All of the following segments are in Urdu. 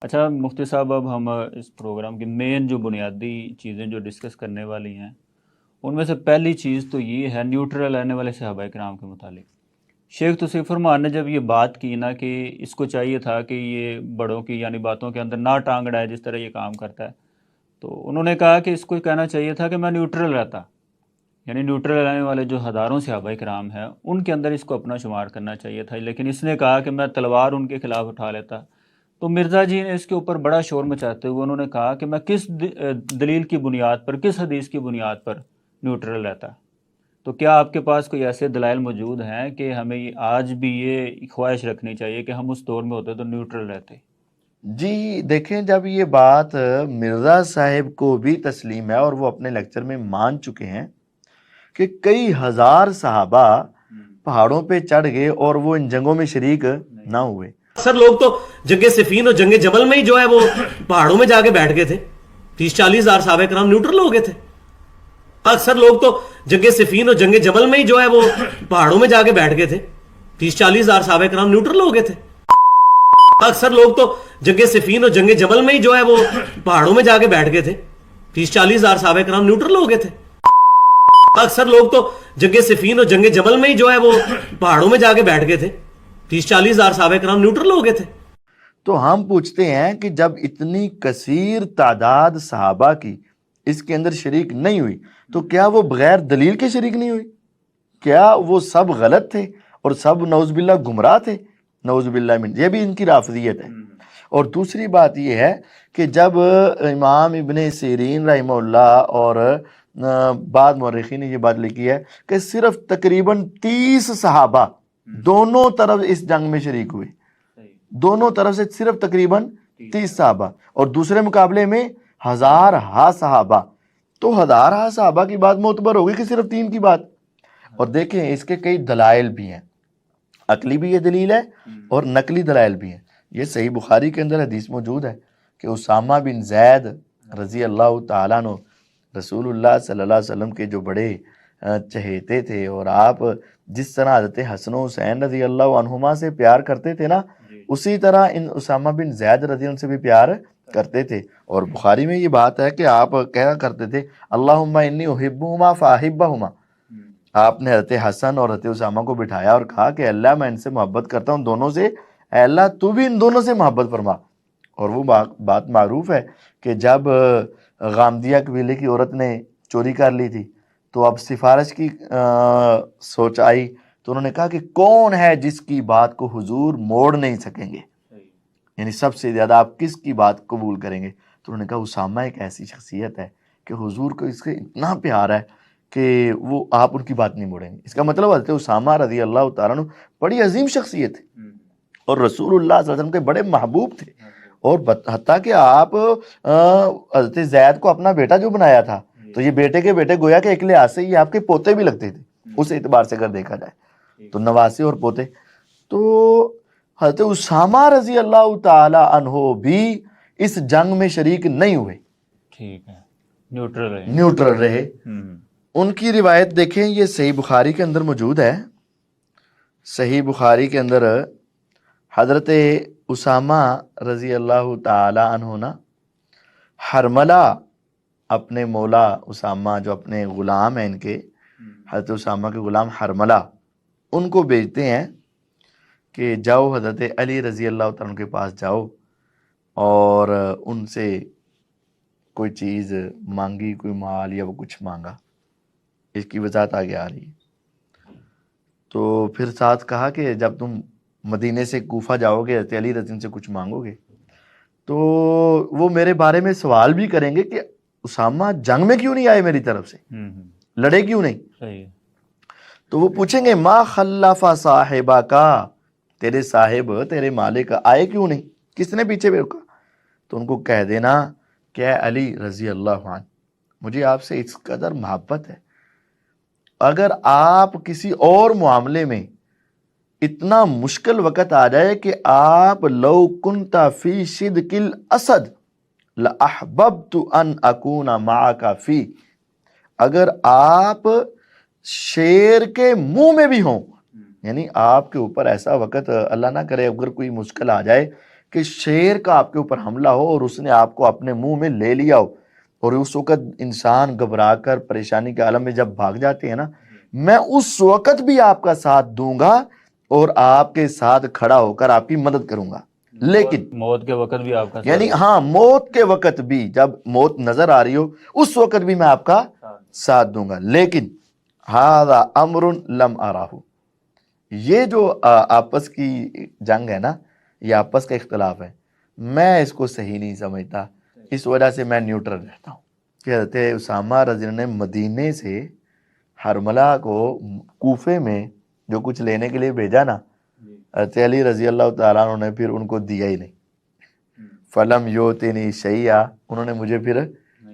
اچھا مفتی صاحب، اب ہم اس پروگرام کی مین جو بنیادی چیزیں جو ڈسکس کرنے والی ہیں ان میں سے پہلی چیز تو یہ ہے نیوٹرل رہنے والے صحابہ کرام کے متعلق۔ شیخ توصیف الرحمان نے جب یہ بات کی نا کہ اس کو چاہیے تھا کہ یہ بڑوں کی یعنی باتوں کے اندر نہ ٹانگ اڑائے جس طرح یہ کام کرتا ہے، تو انہوں نے کہا کہ اس کو کہنا چاہیے تھا کہ میں نیوٹرل رہتا، یعنی نیوٹرل رہنے والے جو ہزاروں صحابہ کرام ہیں ان کے اندر اس کو اپنا شمار کرنا چاہیے تھا، لیکن اس نے کہا کہ میں تلوار ان کے خلاف اٹھا لیتا۔ تو مرزا جی نے اس کے اوپر بڑا شور مچاتے ہوئے انہوں نے کہا کہ میں کس دلیل کی بنیاد پر، کس حدیث کی بنیاد پر نیوٹرل رہتا۔ تو کیا آپ کے پاس کوئی ایسے دلائل موجود ہیں کہ ہمیں آج بھی یہ خواہش رکھنی چاہیے کہ ہم اس دور میں ہوتے تو نیوٹرل رہتے؟ جی دیکھیں، جب یہ بات مرزا صاحب کو بھی تسلیم ہے اور وہ اپنے لیکچر میں مان چکے ہیں کہ کئی ہزار صحابہ پہاڑوں پہ چڑھ گئے اور وہ ان جنگوں میں شریک نہ ہوئے۔ اکثر لوگ تو جنگ صفین اور جنگ جمل میں ہی جو ہے وہ پہاڑوں میں جا کے بیٹھ گئے تھے، 30-40 ہزار صحابہ کرام نیوٹرل ہو گئے تھے۔ اکثر لوگ تو جنگ صفین اور جنگ جمل میں ہی جو ہے وہ پہاڑوں میں جا کے بیٹھ گئے تھے، 30-40 ہزار صحابہ کرام نیوٹرل ہو گئے تھے۔ اکثر لوگ تو جنگ صفین اور جنگ جمل میں ہی جو ہے وہ پہاڑوں میں جا کے بیٹھ گئے تھے، 30-40 ہزار صحابہ کرام نیوٹرل ہو گئے تھے۔ اکثر لوگ تو جنگ صفین اور جنگ جمل میں ہی جو ہے وہ پہاڑوں میں جا کے بیٹھ گئے تھے، 30-40 ہزار صحابہ کرام نیوٹرل ہو گئے تھے۔ تو ہم پوچھتے ہیں کہ جب اتنی کثیر تعداد صحابہ کی اس کے اندر شریک نہیں ہوئی تو کیا وہ بغیر دلیل کے شریک نہیں ہوئی؟ کیا وہ سب غلط تھے اور سب نعوذ باللہ گمراہ تھے؟ نعوذ باللہ من، یہ بھی ان کی رافضیت ہے۔ اور دوسری بات یہ ہے کہ جب امام ابن سیرین رحمہ اللہ اور بعض مورخین نے یہ بات لکھی ہے کہ صرف تقریباً 30 صحابہ دونوں طرف اس جنگ میں شریک ہوئے، دونوں طرف سے صرف تقریباً 30 صحابہ، اور دوسرے مقابلے میں ہزارہا صحابہ، تو ہزارہا صحابہ کی بات معتبر ہوگی کہ صرف 3 کی بات؟ اور دیکھیں اس کے کئی دلائل بھی ہیں، عقلی بھی یہ دلیل ہے اور نقلی دلائل بھی ہیں۔ یہ صحیح بخاری کے اندر حدیث موجود ہے کہ اسامہ بن زید رضی اللہ تعالیٰ عنہ رسول اللہ صلی اللہ علیہ وسلم کے جو بڑے چہیتے تھے، اور آپ جس طرح حضرت حسن و حسین رضی اللہ عنہما سے پیار کرتے تھے نا، اسی طرح ان اسامہ بن زید رضی اللہ عنہ سے بھی پیار کرتے تھے۔ اور بخاری میں یہ بات ہے کہ آپ کہا کرتے تھے اللہم انی احبہما فاحبہما۔ آپ نے حضرت حسن اور حضرت اسامہ کو بٹھایا اور کہا کہ اللہ میں ان سے محبت کرتا ہوں دونوں سے، اے اللہ تو بھی ان دونوں سے محبت فرما۔ اور وہ بات معروف ہے کہ جب غامدیہ قبیلے کی عورت نے چوری کر لی تھی تو اب سفارش کی سوچ آئی، تو انہوں نے کہا کہ کون ہے جس کی بات کو حضور موڑ نہیں سکیں گے، یعنی سب سے زیادہ آپ کس کی بات قبول کریں گے؟ تو انہوں نے کہا اسامہ ایک ایسی شخصیت ہے کہ حضور کو اس سے اتنا پیار ہے کہ وہ آپ ان کی بات نہیں موڑیں گے۔ اس کا مطلب حضرت اسامہ رضی اللہ تعالیٰ عنہ بڑی عظیم شخصیت ہے اور رسول اللہ صلی اللہ علیہ وسلم کے بڑے محبوب تھے، اور حتیٰ کہ آپ حضرت زید کو اپنا بیٹا جو بنایا تھا تو یہ بیٹے کے بیٹے گویا کہ ایک لحاظ سے یہ آپ کے پوتے بھی لگتے تھے، اس اعتبار سے اگر دیکھا جائے تو نواسے اور پوتے۔ تو حضرت اسامہ رضی اللہ تعالی عنہ بھی اس جنگ میں شریک نہیں ہوئے، ٹھیک ہے، نیوٹرل نیوٹرل رہے۔ ان کی روایت دیکھیں، یہ صحیح بخاری کے اندر موجود ہے۔ صحیح بخاری کے اندر حضرت اسامہ رضی اللہ تعالی عنہ نا حرملہ اپنے مولا اسامہ جو اپنے غلام ہیں ان کے، حضرت اسامہ کے غلام حرملہ، ان کو بھیجتے ہیں کہ جاؤ حضرت علی رضی اللہ تعالیٰ عنہ کے پاس جاؤ اور ان سے کوئی چیز مانگی، کوئی مال یا وہ کچھ مانگا۔ اس کی وضاحت آگے آ رہی ہے۔ تو پھر ساتھ کہا کہ جب تم مدینے سے کوفہ جاؤ گے حضرت علی رضی اللہ سے کچھ مانگو گے تو وہ میرے بارے میں سوال بھی کریں گے کہ اسامہ جنگ میں کیوں نہیں آئے، میری طرف سے لڑے کیوں نہیں؟ صحیح۔ تو وہ پوچھیں گے ما خلف صاحبہ کا، تیرے صاحب تیرے مالک آئے کیوں نہیں، کس نے پیچھے روکا؟ تو ان کو کہہ دینا کہ اے علی رضی اللہ عنہ، مجھے آپ سے اس قدر محبت ہے، اگر آپ کسی اور معاملے میں اتنا مشکل وقت آ جائے کہ آپ لو کنت فی شدق الاسد لأحببت ان اکون معک فی، اگر آپ شیر کے منہ میں بھی ہوں، یعنی آپ کے اوپر ایسا وقت اللہ نہ کرے اگر کوئی مشکل آ جائے کہ شیر کا آپ کے اوپر حملہ ہو اور اس نے آپ کو اپنے منہ میں لے لیا ہو، اور اس وقت انسان گھبرا کر پریشانی کے عالم میں جب بھاگ جاتے ہیں نا، میں اس وقت بھی آپ کا ساتھ دوں گا اور آپ کے ساتھ کھڑا ہو کر آپ کی مدد کروں گا، لیکن موت کے وقت بھی آپ کا یعنی ہاں موت کے وقت بھی، جب موت نظر آ رہی ہو اس وقت بھی میں آپ کا ساتھ دوں گا، لیکن ھذا امر لم اراه، یہ جو آپس کی جنگ ہے نا، یہ آپس کا اختلاف ہے، میں اس کو صحیح نہیں سمجھتا، اس وجہ سے میں نیوٹرل رہتا ہوں۔ کہ حضرت اسامہ رضی اللہ عنہ نے مدینے سے حرملہ کو کوفے میں جو کچھ لینے کے لیے بھیجا نا، حضرت علی رضی اللہ تعالیٰ عنہ نے پھر ان کو دیا ہی نہیں، فلم یؤتنی شیئا، انہوں نے مجھے پھر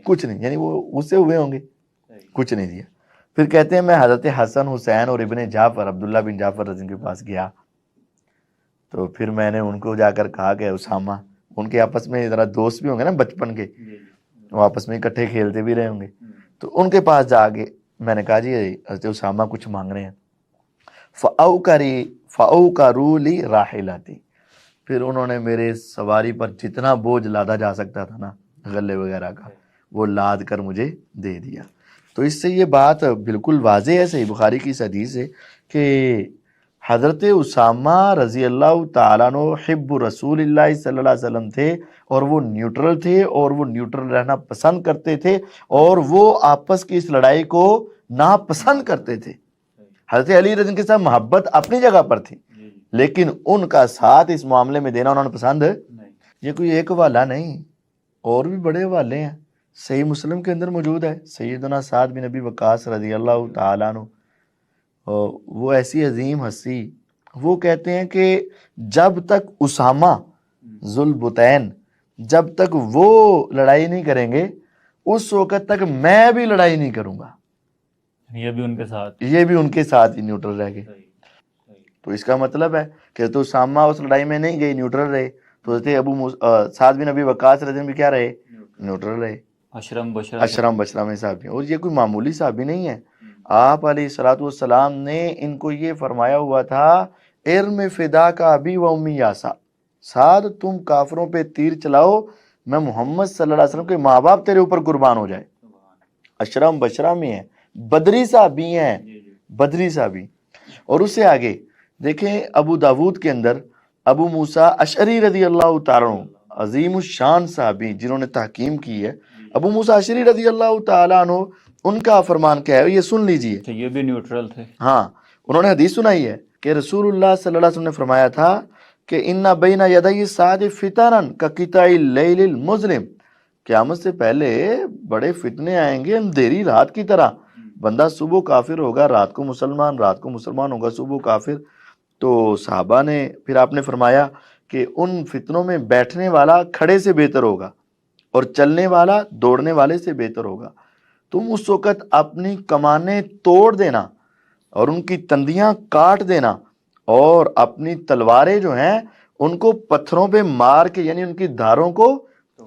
کچھ نہیں، یعنی وہ غصے ہوئے ہوں گے، کچھ نہیں دیا۔ پھر کہتے ہیں میں حضرت حسن حسین اور ابن جعفر عبداللہ بن جعفر رضی اللہ کے پاس گیا، تو پھر میں نے ان کو جا کر کہا کہ اسامہ، ان کے آپس میں ذرا دوست بھی ہوں گے نا بچپن کے، وہ آپس میں اکٹھے کھیلتے بھی رہے ہوں گے، تو ان کے پاس جا کے میں نے کہا جی حضرت اسامہ کچھ مانگ رہے ہیں، فَأَوْكَرُوا لِي رَاحِلَتِي، پھر انہوں نے میرے سواری پر جتنا بوجھ لادا جا سکتا تھا نا غلے وغیرہ کا، وہ لاد کر مجھے دے دیا۔ تو اس سے یہ بات بالکل واضح ہے، صحیح بخاری کی اس حدیث ہے کہ حضرت اسامہ رضی اللہ تعالیٰ عنہ حب رسول اللہ صلی اللہ علیہ وسلم تھے، اور وہ نیوٹرل تھے، اور وہ نیوٹرل رہنا پسند کرتے تھے، اور وہ آپس کی اس لڑائی کو ناپسند کرتے تھے۔ حضرت علی رضی اللہ کے ساتھ محبت اپنی جگہ پر تھی، لیکن ان کا ساتھ اس معاملے میں دینا انہوں نے پسند، یہ کوئی ایک والا نہیں، اور بھی بڑے والے ہیں، صحیح مسلم کے اندر موجود ہے، سیدنا سعد بن ابی وقاص رضی اللہ تعالیٰ عنہ، وہ ایسی عظیم ہستی، وہ کہتے ہیں کہ جب تک اسامہ ذوالبطین، جب تک وہ لڑائی نہیں کریں گے اس وقت تک میں بھی لڑائی نہیں کروں گا، یہ بھی ان کے ساتھ، یہ بھی ان کے ساتھ ہی نیوٹرل رہ گئے۔ تو اس کا مطلب ہے کہ تو اسامہ اس لڑائی میں نہیں گئی، نیوٹرل رہے، تو حضرت سعد بن ابی وقاص رضی اللہ عنہ بھی کیا رہے، نیوٹرل رہے، اشرم بشرم صحابی، اور یہ کوئی معمولی صحابی نہیں ہے، آپ علیہ الصلوۃ والسلام نے ان کو یہ فرمایا ہوا تھا، ارم فدا کا ابی و امی یاسا، سعد تم کافروں پہ تیر چلاؤ، میں محمد صلی اللہ علیہ وسلم کے ماں باپ تیرے اوپر قربان ہو جائے۔ اشرم بشرم میں ہیں، بدری صحابی ہیں، بدری صحابی۔ اور اس سے آگے دیکھیں ابو داود کے اندر ابو موسیٰ اشعری رضی اللہ تعالیٰ عنہ، عظیم الشان صحابی جنہوں نے تحکیم کی ہے، ابو موسیٰ اشعری رضی اللہ تعالیٰ عنہ، ان کا فرمان کیا ہے یہ سن لیجئے۔ یہ بھی نیوٹرل تھے، ہاں، انہوں نے حدیث سنائی ہے کہ رسول اللہ صلی اللہ علیہ وسلم نے فرمایا تھا کہ ان بین یدی سعد فتنا کقطع اللیل المظلم، قیامت سے پہلے بڑے فتنے آئیں گے اندھیری رات کی طرح، بندہ صبح کافر ہوگا، رات کو مسلمان، رات کو مسلمان ہوگا، صبح کافر۔ تو صحابہ نے پھر آپ نے فرمایا کہ ان فتنوں میں بیٹھنے والا کھڑے سے بہتر ہوگا، اور چلنے والا دوڑنے والے سے بہتر ہوگا۔ تم اس وقت اپنی کمانیں توڑ دینا اور ان کی تندیاں کاٹ دینا، اور اپنی تلواریں جو ہیں ان کو پتھروں پہ مار کے، یعنی ان کی دھاروں کو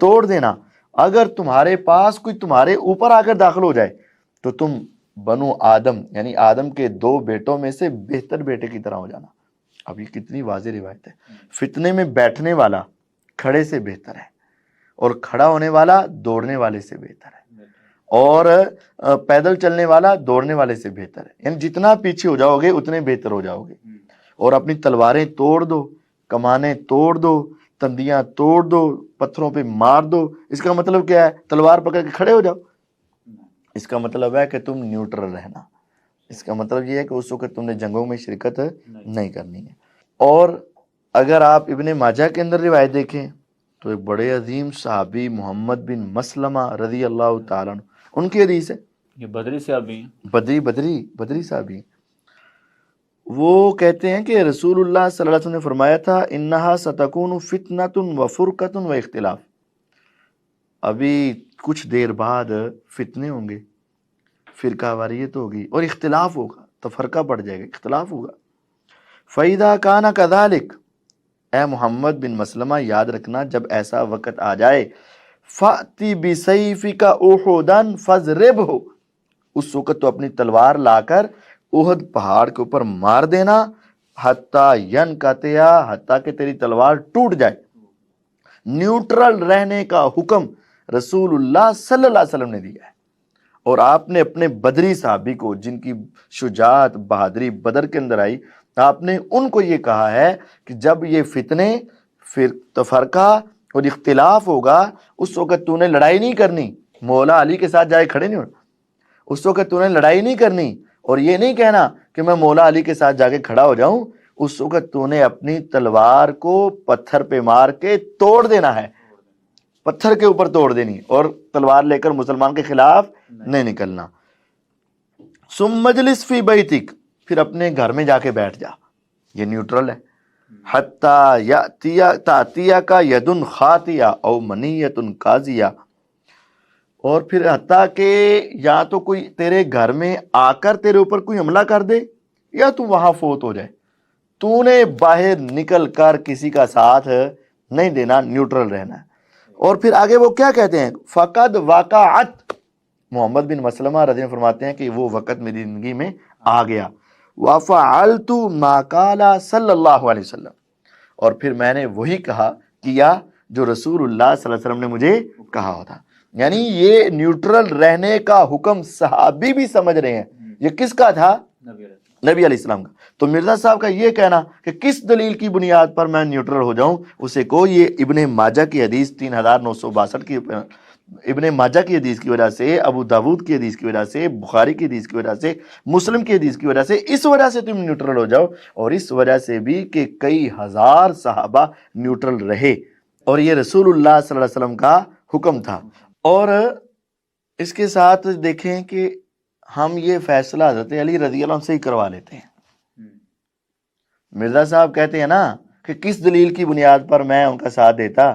توڑ دینا۔ اگر تمہارے پاس کوئی تمہارے اوپر آ کر داخل ہو جائے تو تم بنو آدم، یعنی آدم کے 2 بیٹوں میں سے بہتر بیٹے کی طرح ہو جانا۔ اب یہ کتنی واضح روایت ہے، فتنے میں بیٹھنے والا کھڑے سے بہتر ہے، اور کھڑا ہونے والا دوڑنے والے سے بہتر ہے، اور پیدل چلنے والا دوڑنے والے سے بہتر ہے، یعنی جتنا پیچھے ہو جاؤ گے اتنے بہتر ہو جاؤ گے۔ اور اپنی تلواریں توڑ دو، کمانیں توڑ دو، تندیاں توڑ دو، پتھروں پہ مار دو۔ اس کا مطلب کیا ہے؟ تلوار پکڑ کے کھڑے ہو جاؤ، اس کا مطلب ہے کہ تم نیوٹرل رہنا، اس کا مطلب یہ ہے کہ اس وقت تم نے جنگوں میں شرکت نہیں کرنی ہے۔ اور اگر آپ ابن ماجہ کے اندر روایت دیکھیں تو ایک بڑے عظیم صحابی محمد بن مسلمہ رضی اللہ تعالیٰ عنہ، ان کی حدیث ہے، یہ بدری صحابی ہیں، بدری صحابی، وہ کہتے ہیں کہ رسول اللہ صلی اللہ علیہ وسلم نے فرمایا تھا انہا ستکون فتنۃ و فرقۃ و اختلاف، ابھی کچھ دیر بعد فتنے ہوں گے، فرقہ واریت ہوگی اور اختلاف ہوگا، تفرقہ پڑ جائے گا، اختلاف ہوگا۔ فَإِذَا كَانَ كَذَلِكَ، اے محمد بن مسلمہ یاد رکھنا جب ایسا وقت آ جائے، فَأْتِ بِسَيْفِكَ أُحُدًا فَاضْرِبْهُ، اس وقت تو اپنی تلوار لا کر احد پہاڑ کے اوپر مار دینا، حتیٰ ينقطع، حتیٰ کہ تیری تلوار ٹوٹ جائے، نیوٹرل رہنے کا حکم رسول اللہ صلی اللہ علیہ وسلم نے دیا ہے. اور آپ نے اپنے بدری صحابی کو، جن کی شجاعت بہادری بدر کے اندر آئی، آپ نے ان کو یہ کہا ہے کہ جب یہ فتنے، پھر تفرقہ اور اختلاف ہوگا، اس وقت تو نے لڑائی نہیں کرنی، مولا علی کے ساتھ جائے کھڑے نہیں ہونا، اس وقت تو نے لڑائی نہیں کرنی اور یہ نہیں کہنا کہ میں مولا علی کے ساتھ جا کے کھڑا ہو جاؤں، اس وقت تو نے اپنی تلوار کو پتھر پہ مار کے توڑ دینا ہے، پتھر کے اوپر توڑ دینی، اور تلوار لے کر مسلمان کے خلاف نہیں نکلنا. ثم مجلس فی بیتک، پھر اپنے گھر میں جا کے بیٹھ جا، یہ نیوٹرل ہے. حتی تاتیہ کا یدن خاطیہ او منیت قاضیہ، اور پھر حتیٰ کہ یا تو کوئی تیرے گھر میں آ کر تیرے اوپر کوئی حملہ کر دے یا تو وہاں فوت ہو جائے، تو نے باہر نکل کر کسی کا ساتھ نہیں دینا، نیوٹرل رہنا ہے. اور پھر آگے وہ کیا کہتے ہیں، فقد واقعت، محمد بن مسلمہ رضی اللہ عنہ فرماتے ہیں کہ وہ وقت میری زندگی میں آ گیا. وفعلت ما قال صلی اللہ علیہ وسلم، اور پھر میں نے وہی کیا جو رسول اللہ صلی اللہ علیہ وسلم نے مجھے کہا ہوتا. یعنی یہ نیوٹرل رہنے کا حکم صحابی بھی سمجھ رہے ہیں. یہ کس کا تھا؟ نبی علیہ السلام کا. تو مرزا صاحب کا یہ کہنا کہ کس دلیل کی بنیاد پر میں نیوٹرل ہو جاؤں، اسے کو یہ ابن ماجہ کی حدیث 3962 کی، ابن ماجہ کی حدیث کی وجہ سے، ابو داود کی حدیث کی وجہ سے، بخاری کی حدیث کی وجہ سے، مسلم کی حدیث کی وجہ سے، اس وجہ سے تم نیوٹرل ہو جاؤ، اور اس وجہ سے بھی کہ کئی ہزار صحابہ نیوٹرل رہے، اور یہ رسول اللہ صلی اللہ علیہ وسلم کا حکم تھا. اور اس کے ساتھ دیکھیں کہ ہم یہ فیصلہ حضرت علی رضی اللہ عنہ سے ہی کروا لیتے ہیں. مرزا صاحب کہتے ہیں نا کہ کس دلیل کی بنیاد پر میں ان کا ساتھ دیتا،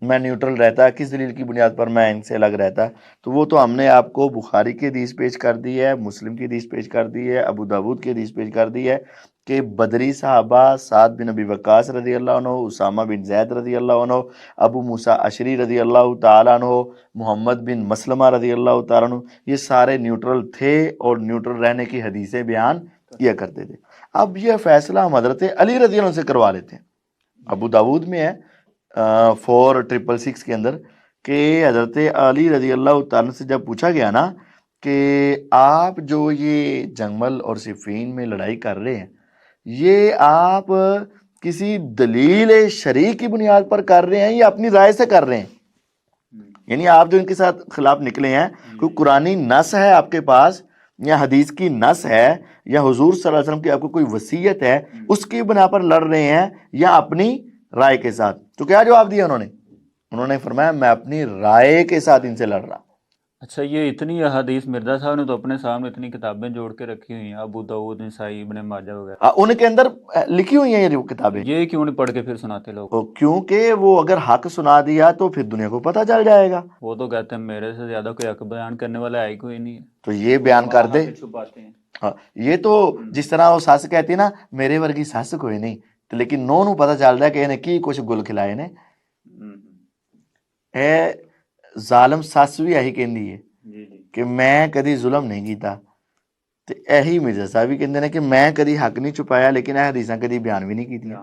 میں نیوٹرل رہتا، کس دلیل کی بنیاد پر میں ان سے الگ رہتا، تو وہ تو ہم نے آپ کو بخاری کی حدیث پیش کر دی ہے، مسلم کی حدیث پیش کر دی ہے، ابو داود کی حدیث پیش کر دی ہے کہ بدری صحابہ سعد بن ابی وقاص رضی اللہ عنہ، اسامہ بن زید رضی اللہ عنہ، ابو موسیٰ اشعری رضی اللہ تعالیٰ عنہ، محمد بن مسلمہ رضی اللہ تعالیٰ عنہ، یہ سارے نیوٹرل تھے اور نیوٹرل رہنے کی حدیثیں بیان کیا کرتے تھے. اب یہ فیصلہ ہم حضرت علی رضی اللہ عنہ سے کروا لیتے ہیں. ابو داود میں ہے 4666 کے اندر کہ حضرت علی رضی اللہ تعالیٰ سے جب پوچھا گیا نا کہ آپ جو یہ جمل اور صفین میں لڑائی کر رہے ہیں، یہ آپ کسی دلیل شرعی کی بنیاد پر کر رہے ہیں یا اپنی رائے سے کر رہے ہیں؟ یعنی آپ جو ان کے ساتھ خلاف نکلے ہیں، کوئی قرآنی نص ہے آپ کے پاس یا حدیث کی نص ہے یا حضور صلی اللہ علیہ وسلم کی آپ کو کوئی وصیت ہے، اس کی بنا پر لڑ رہے ہیں یا اپنی رائے کے ساتھ؟ تو کیا جواب دیا انہوں نے فرمایا میں اپنی رائے کے ساتھ ان سے لڑ رہا. اچھا، یہ اتنی احادیث مرزا صاحب نے تو اپنے سامنے اتنی کتابیں جوڑ کے رکھی ہوئی ہیں، ابو داؤد، نسائی، ابن ماجہ وغیرہ، ان کے اندر لکھی ہوئی ہیں یہ کتابیں. یہ کیوں نہیں پڑھ کے پھر سناتے لوگ؟ کیونکہ وہ اگر حق سنا دیا تو پھر دنیا کو پتہ چل جائے گا. وہ تو کہتے ہیں میرے سے زیادہ کوئی حق بیان کرنے والا ہے ہی کوئی نہیں ہے، تو یہ بیان کر دے. چھپاتے ہیں. یہ تو جس طرح وہ سس کہتی نا میرے ورگی سس کوئی نہیں، لیکن نو پتہ چلتا ہے کہ انہیں کی کچھ گل کھلائے نے. اے ظالم سس بھی یہی کہندی ہے کہ میں کدی ظلم نہیں کیتا، تے یہی مرزا صاحب بھی کہندے نے کہ میں کدی حق نہیں چھپایا لیکن یہ حدیثاں کدی بیان بھی نہیں کیتیاں.